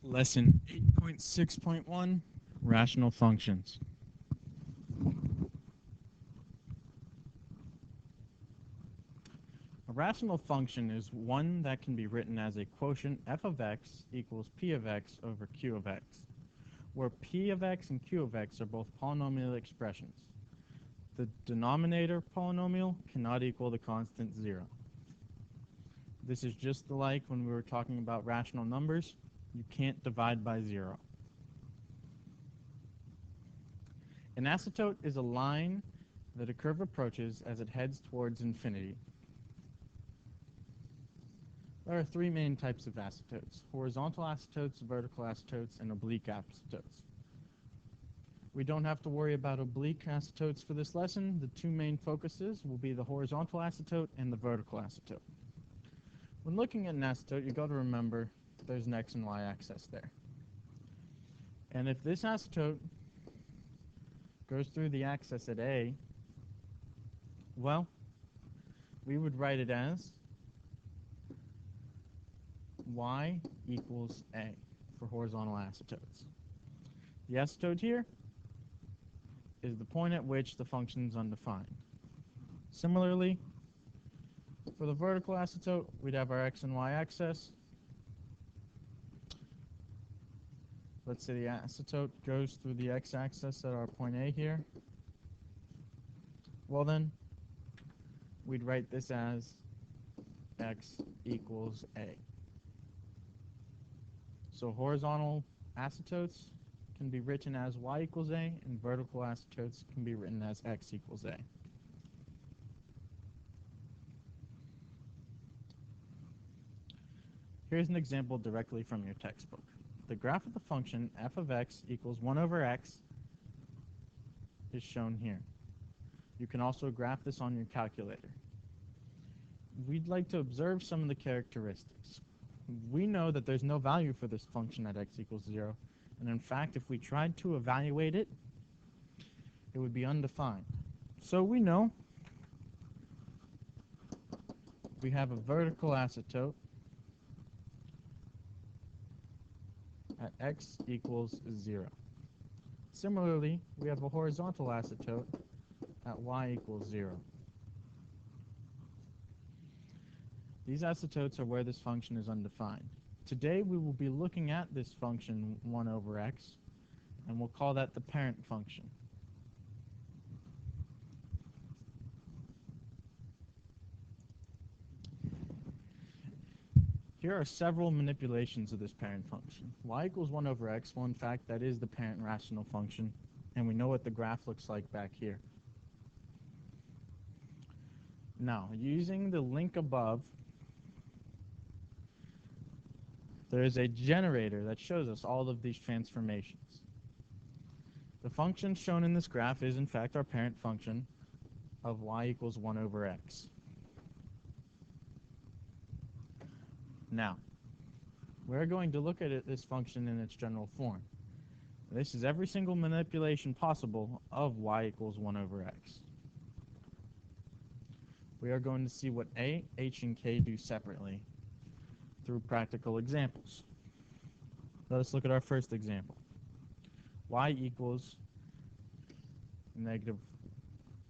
Lesson 8.6.1 Rational Functions. A rational function is one that can be written as a quotient f of x equals p of x over q of x, where p of x and q of x are both polynomial expressions. The denominator polynomial cannot equal the constant 0. This is just like when we were talking about rational numbers. You can't divide by 0. An asymptote is a line that a curve approaches as it heads towards infinity. There are three main types of asymptotes: horizontal asymptotes, vertical asymptotes, and oblique asymptotes. We don't have to worry about oblique asymptotes for this lesson. The two main focuses will be the horizontal asymptote and the vertical asymptote. When looking at an asymptote, you've got to remember there's an x and y axis there. And if this asymptote goes through the axis at A, well, we would write it as y equals A for horizontal asymptotes. The asymptote here is the point at which the function is undefined. Similarly, for the vertical asymptote, we'd have our x and y axis. Let's say the asymptote goes through the x-axis at our point A here. Well then, we'd write this as x equals A. So horizontal asymptotes can be written as y equals A, and vertical asymptotes can be written as x equals A. Here's an example directly from your textbook. The graph of the function f of x equals 1 over x is shown here. You can also graph this on your calculator. We'd like to observe some of the characteristics. We know that there's no value for this function at x equals 0, and in fact, if we tried to evaluate it, it would be undefined. So we know we have a vertical asymptote at x equals 0. Similarly, we have a horizontal asymptote at y equals 0. These asymptotes are where this function is undefined. Today we will be looking at this function 1 over x, and we'll call that the parent function. Here are several manipulations of this parent function. Y equals 1 over x, well in fact that is the parent rational function, and we know what the graph looks like back here. Now, using the link above, there is a generator that shows us all of these transformations. The function shown in this graph is in fact our parent function of y equals 1 over x. Now, we're going to look at this function in its general form. This is every single manipulation possible of y equals 1 over x. We are going to see what a, h, and k do separately through practical examples. Let us look at our first example. Y equals negative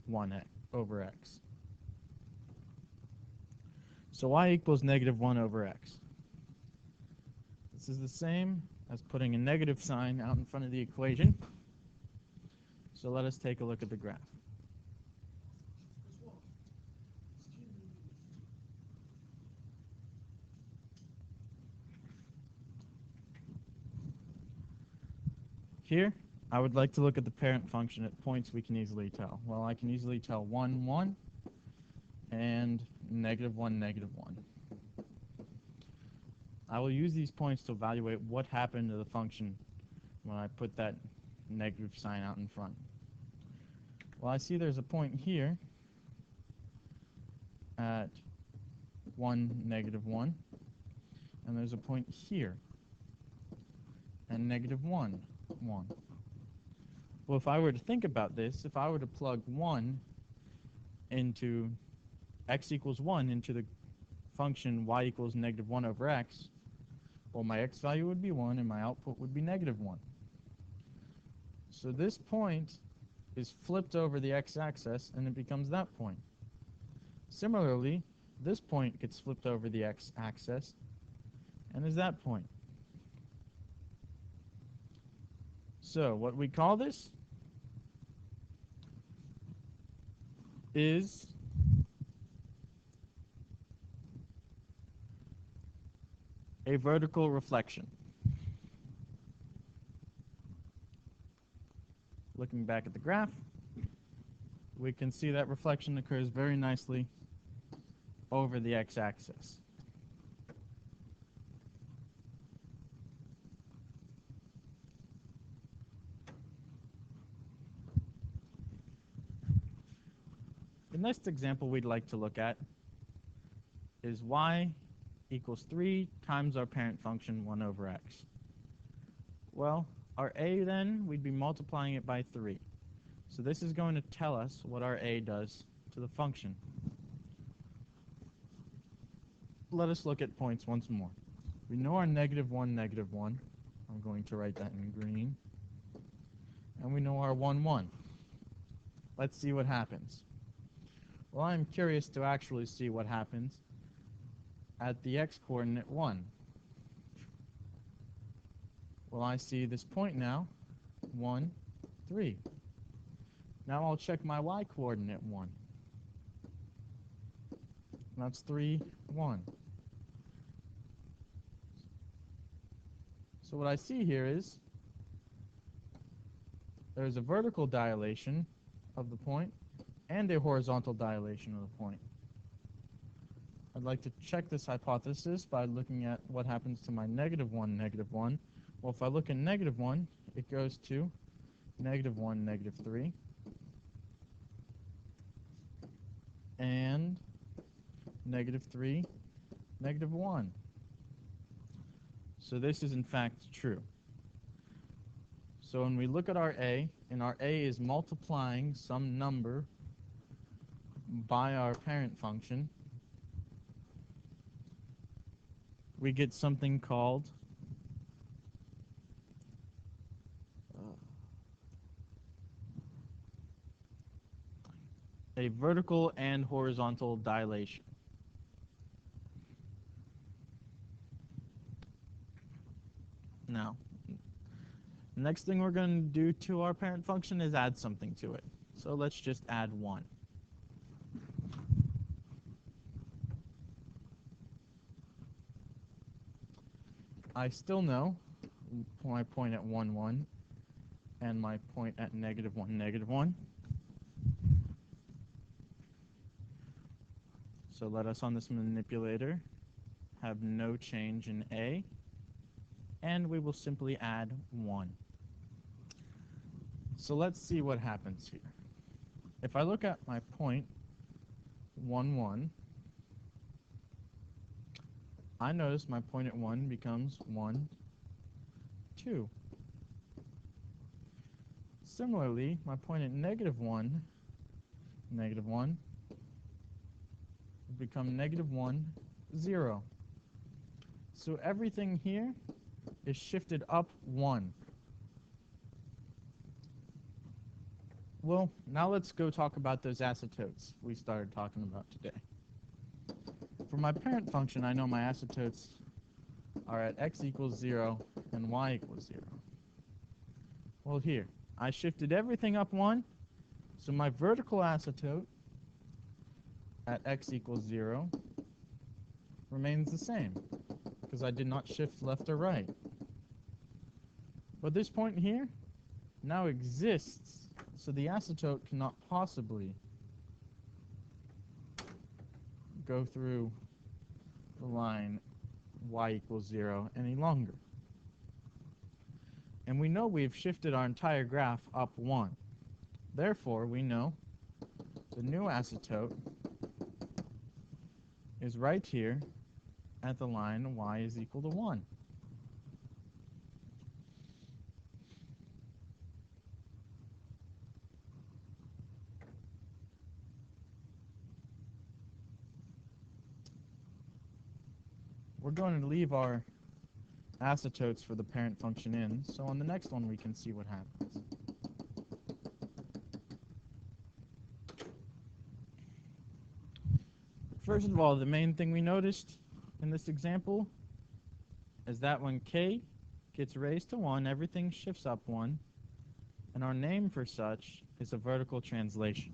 1 over x. So y equals negative 1 over x. This is the same as putting a negative sign out in front of the equation. So let us take a look at the graph. Here, I would like to look at the parent function at points we can easily tell. Well, I can easily tell 1, 1, and negative 1, negative 1. I will use these points to evaluate what happened to the function when I put that negative sign out in front. Well, I see there's a point here at 1, negative 1, and there's a point here at negative 1, 1. Well, if I were to think about this, if I were to plug 1 into x equals 1 into the function y equals negative 1 over x, Well, my x value would be 1 and my output would be negative 1. So this point is flipped over the x-axis and it becomes that point. Similarly, this point gets flipped over the x-axis and is that point. So what we call this is a vertical reflection. Looking back at the graph, we can see that reflection occurs very nicely over the x-axis. The next example we'd like to look at is y equals 3 times our parent function 1 over x. Well, our a then, we'd be multiplying it by 3. So this is going to tell us what our a does to the function. Let us look at points once more. We know our negative 1, negative 1. I'm going to write that in green. And we know our 1, 1. Let's see what happens. Well, I'm curious to actually see what happens at the x-coordinate 1. Well, I see this point now, 1, 3. Now I'll check my y-coordinate 1. That's 3, 1. So what I see here is there's a vertical dilation of the point and a horizontal dilation of the point. I'd like to check this hypothesis by looking at what happens to my negative 1, negative 1. Well, if I look at negative 1, it goes to negative 1, negative 3. And negative 3, negative 1. So this is in fact true. So when we look at our a, and our a is multiplying some number by our parent function, we get something called a vertical and horizontal dilation. Now, the next thing we're going to do to our parent function is add something to it. So let's just add 1. I still know my point at 1, 1 and my point at negative 1, negative 1. So let us on this manipulator have no change in a, and we will simply add 1. So let's see what happens here. If I look at my point 1, 1, I notice my point at 1 becomes 1, 2. Similarly, my point at negative 1, negative 1, will become negative 1, 0. So everything here is shifted up 1. Well, now let's go talk about those asymptotes we started talking about today. For my parent function, I know my asymptotes are at x equals 0 and y equals 0. Well, here, I shifted everything up 1, so my vertical asymptote at x equals 0 remains the same, because I did not shift left or right. But this point here now exists, so the asymptote cannot possibly go through the line y equals 0 any longer. And we know we've shifted our entire graph up 1. Therefore, we know the new asymptote is right here at the line y is equal to 1. We're going to leave our asymptotes for the parent function in, so on the next one we can see what happens. First of all, the main thing we noticed in this example is that when k gets raised to 1, everything shifts up 1, and our name for such is a vertical translation.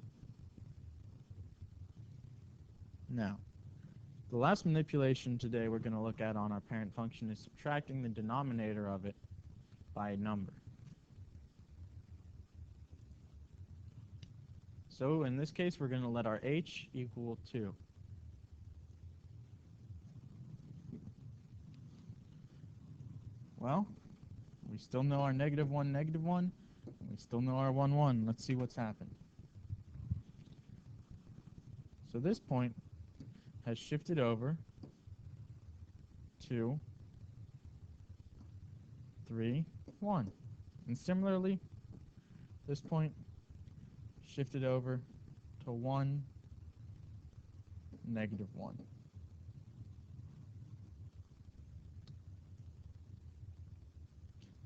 Now, the last manipulation today we're going to look at on our parent function is subtracting the denominator of it by a number. So in this case, we're going to let our h equal 2. Well, we still know our -1, -1, and we still know our 1, 1. Let's see what's happened. So this point has shifted over to 3, 1. And similarly, this point shifted over to 1, -1.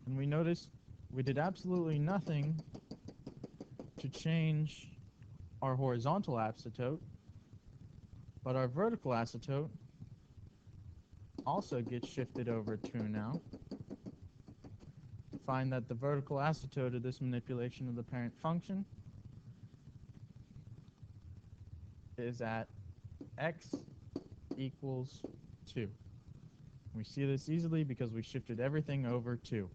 And we notice we did absolutely nothing to change our horizontal asymptote, but our vertical asymptote also gets shifted over 2 now. Find that the vertical asymptote of this manipulation of the parent function is at x equals 2. We see this easily because we shifted everything over 2.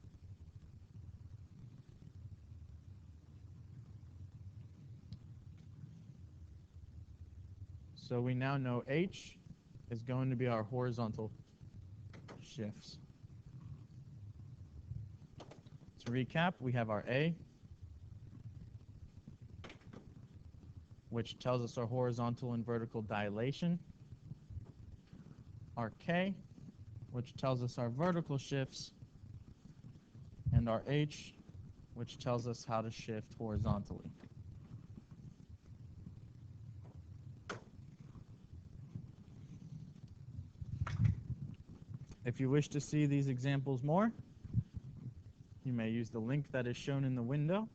So we now know h is going to be our horizontal shifts. To recap, we have our a, which tells us our horizontal and vertical dilation, our k, which tells us our vertical shifts, and our h, which tells us how to shift horizontally. If you wish to see these examples more, you may use the link that is shown in the window.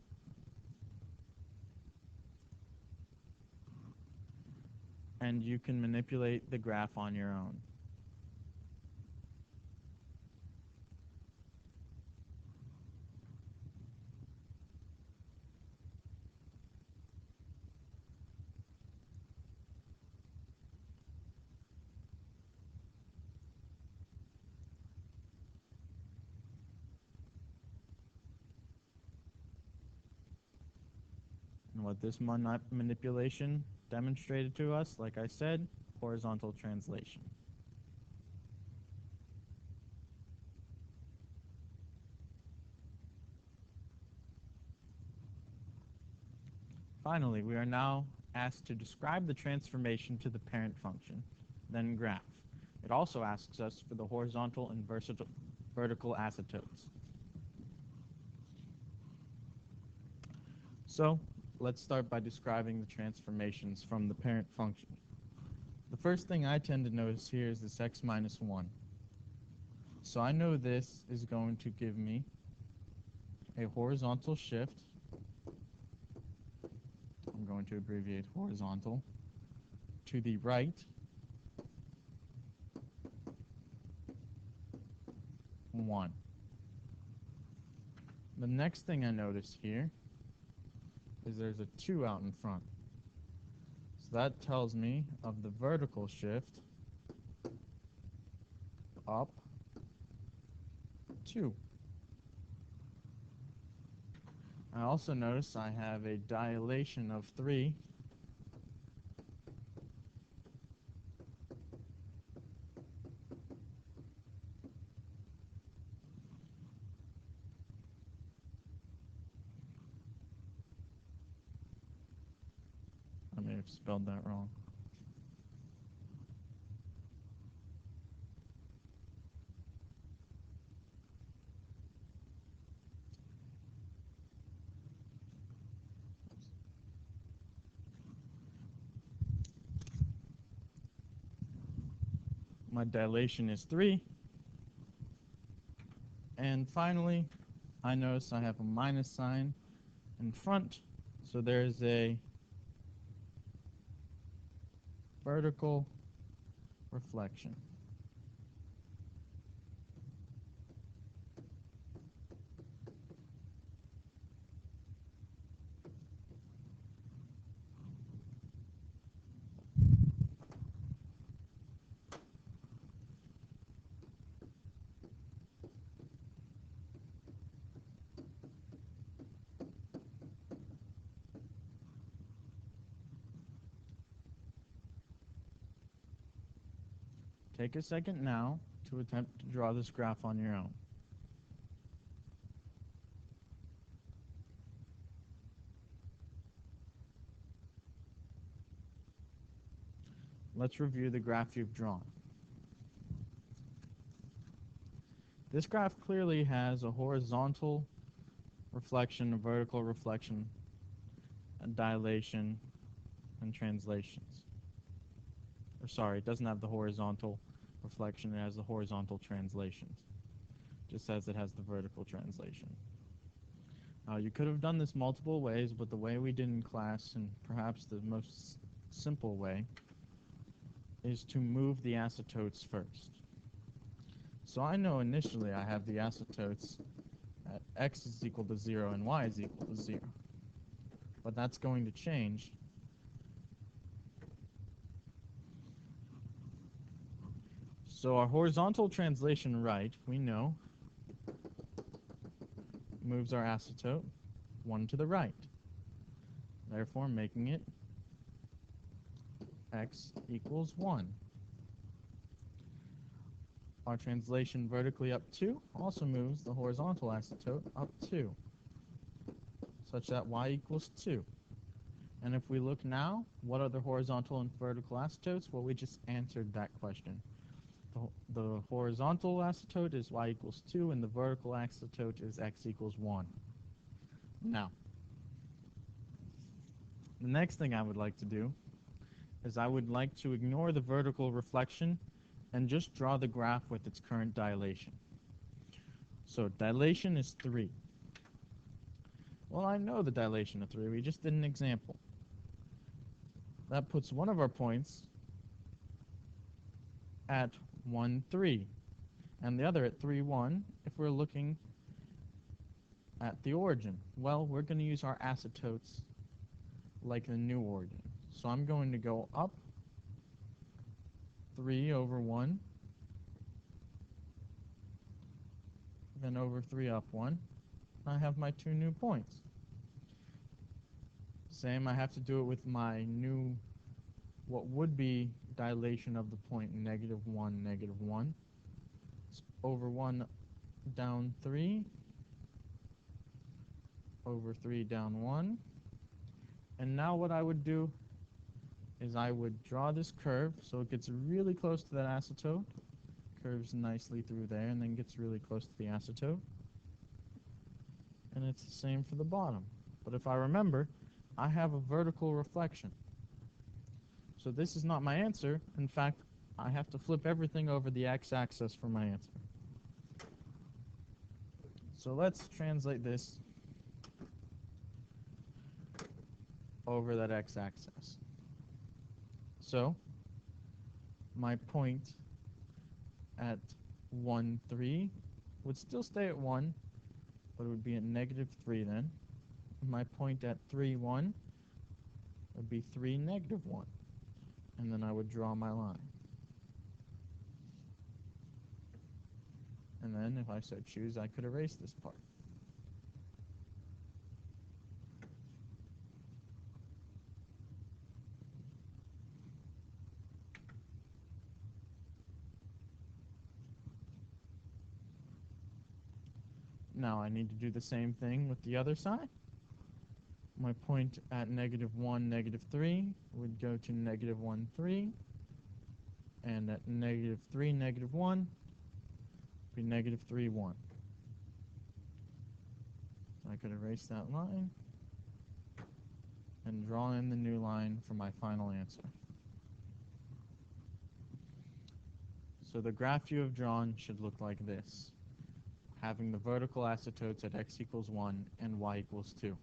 And you can manipulate the graph on your own. And what this manipulation demonstrated to us, like I said, horizontal translation. Finally, we are now asked to describe the transformation to the parent function, then graph. It also asks us for the horizontal and vertical asymptotes. So, let's start by describing the transformations from the parent function. The first thing I tend to notice here is this x minus 1. So I know this is going to give me a horizontal shift. I'm going to abbreviate horizontal to the right 1. The next thing I notice here is there's a 2 out in front. So that tells me of the vertical shift up 2. I also notice I have a dilation of 3. I may have spelled that wrong. My dilation is 3. And finally, I notice I have a minus sign in front, so there's a vertical reflection. Take a second now to attempt to draw this graph on your own. Let's review the graph you've drawn. This graph clearly has a horizontal reflection, a vertical reflection, a dilation, and translations. Or sorry, it doesn't have the horizontal reflection, it has the horizontal translations. Just says it has the vertical translation. You could have done this multiple ways, but the way we did in class, and perhaps the most simple way, is to move the asymptotes first. So I know initially I have the asymptotes at x is equal to 0 and y is equal to 0. But that's going to change. So our horizontal translation right, we know, moves our asymptote 1 to the right, therefore making it x equals 1. Our translation vertically up 2 also moves the horizontal asymptote up 2, such that y equals 2. And if we look now, what are the horizontal and vertical asymptotes? Well, we just answered that question. The horizontal asymptote is y equals 2, and the vertical asymptote is x equals 1. Now, the next thing I would like to do is I would like to ignore the vertical reflection and just draw the graph with its current dilation. So dilation is 3. Well, I know the dilation of 3. We just did an example. That puts one of our points at 1, 3, and the other at 3, 1 if we're looking at the origin. Well, we're going to use our asymptotes like the new origin. So I'm going to go up 3 over 1, then over 3 up 1. I have my 2 new points. Same, I have to do it with my new, what would be dilation of the point -1, -1. It's over 1 down 3, over 3 down 1. And now what I would do is I would draw this curve so it gets really close to that asymptote, curves nicely through there, and then gets really close to the asymptote. And it's the same for the bottom. But if I remember, I have a vertical reflection. So this is not my answer. In fact, I have to flip everything over the x-axis for my answer. So let's translate this over that x-axis. So my point at 1, 3 would still stay at 1, but it would be at -3 then. My point at 3, 1 would be 3, -1. And then I would draw my line. And then if I so choose, I could erase this part. Now I need to do the same thing with the other side. My point at -1, -3 would go to -1, 3. And at -3, -1 would be -3, 1. So I could erase that line and draw in the new line for my final answer. So the graph you have drawn should look like this. having the vertical asymptotes at x equals 1 and y equals 2.